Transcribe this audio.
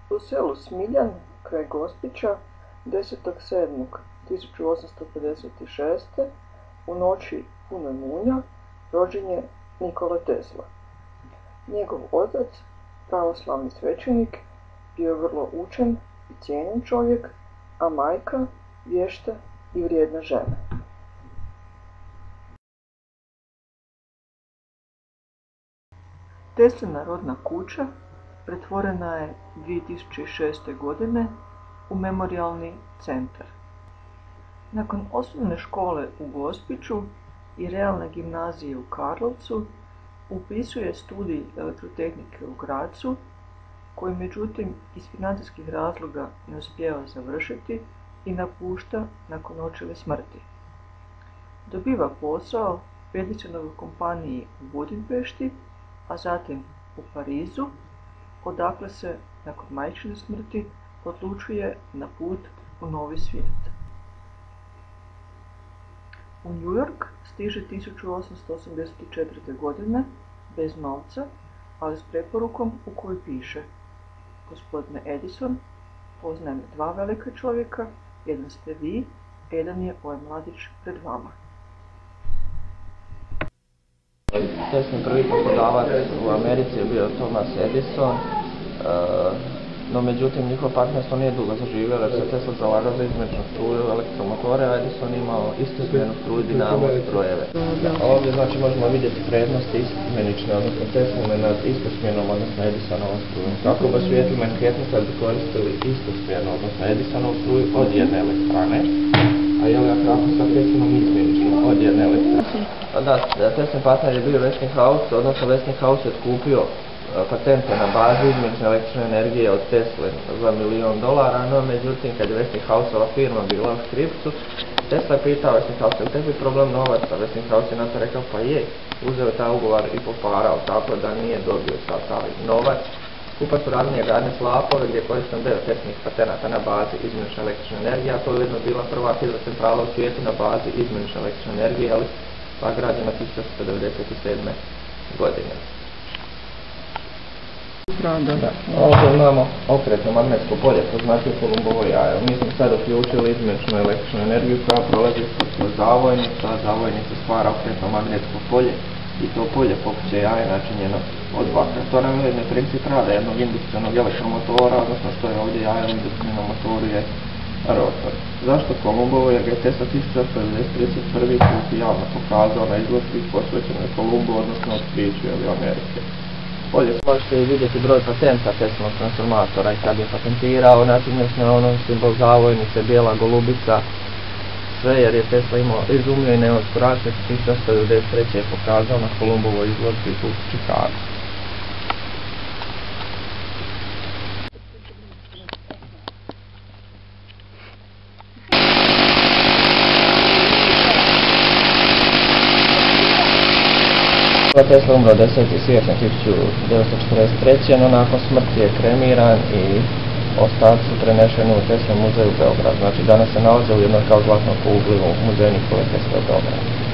U selu Smiljan, kraj Gospića, 10.7.1856. u noći punoj munja rođen je Nikola Tesla. Njegov otac, pravoslavni svećenik, bio je vrlo učen i cijenjen čovjek, a majka vješta i vrijedna žena. Teslina rodna kuća pretvorena je 2006. godine u memorijalni centar. Nakon osnovne škole u Gospiću i realne gimnazije u Karlovcu upisuje studij elektrotehnike u Grazu, koji međutim iz financijskih razloga ne uspijeva završiti i napušta nakon očeve smrti. Dobiva posao u Edisonovoj kompaniji u Budimpešti, a zatim u Parizu, odakle se nakon majčine smrti odlučuje na put u novi svijet. U New York stiže 1884. godine bez novca, ali s preporukom u kojoj piše: Gospodine Edison, poznajem dva velika čovjeka, jedan ste vi, jedan je ovaj mladić pred vama. Teslin prvi poslodavac u Americi je bio Thomas Edison, no međutim njihovo partnerstvo nije dugo zaživjelo jer se Tesla zalagao za izmjeničnu struju elektromotore, a Edison imao istosmjernu struju dinamo strojeve. Ovdje znači možemo vidjeti prednosti izmjenične, odnosno Tesline nad istosmjernom, odnosno Edisonovom strujom. Kako bi osvijetli Manhattan kad bi koristili istosmjernu, odnosno Edisonovu struju od jedne elektrane, a kako sa Teslinom izmjeničnu od jedne elektrane. Da, Teslin partner je bio Westinghouse, odnosno Westinghouse je otkupio patente na bazi izmjenične električne energije od Tesle za $1 milion, no međutim kad je Westinghouse-ova firma bila u škripcu, Tesla je pitao Westinghouse, je tebi problem novaca? Westinghouse je na to rekao pa je, uzeo je taj ugovor i poparao, tako da nije dobio sav taj novac. Skupa su radili gradnje slapove gdje je koristan 9 Teslinih patenata na bazi izmjenične električne energije, a to je ujedno bila prva hidrocentrala u svijetu na bazi izmjenične električne energije, ali pa građena 1997. godine. Ovdje imamo okretno magnetsko polje, to znači Kolumbovo jaje. Mi smo sad uključili izmjeničnu električnu energiju koja prolazi kroz zavojnicu, a zavojnica stvara okretno magnetsko polje i to polje pokreće jaje načinjeno od vatra. To nam je ujedno princip rada jednog indukcionog elektromotora, odnosno što je ovdje jaje u indukcionom motoru je rotor. Zašto Kolumbovo? Jer ga je Tesla 1831. put javno pokazao na izložbi posvećenoj Kolumbu, odnosno otkriću Amerike. Ovdje možete vidjeti broj patenta Teslinog transformatora i kad je patentirao, načinjeno je ono simbol zavojnice, bijela golubica, sve jer je Tesla imao izumio i neonsku rasvjetu, 1893. je pokazao na Kolumbovoj izložbi u Chicagu. Tesla umro 10. siječnja 1943. no nakon smrti je kremiran i ostaci su prenešeni u Tesla muzej u Beogradu. Znači danas se nalaze u jednoj kao zlatnoj kugli u muzeju Nikole Tesle u Beogradu.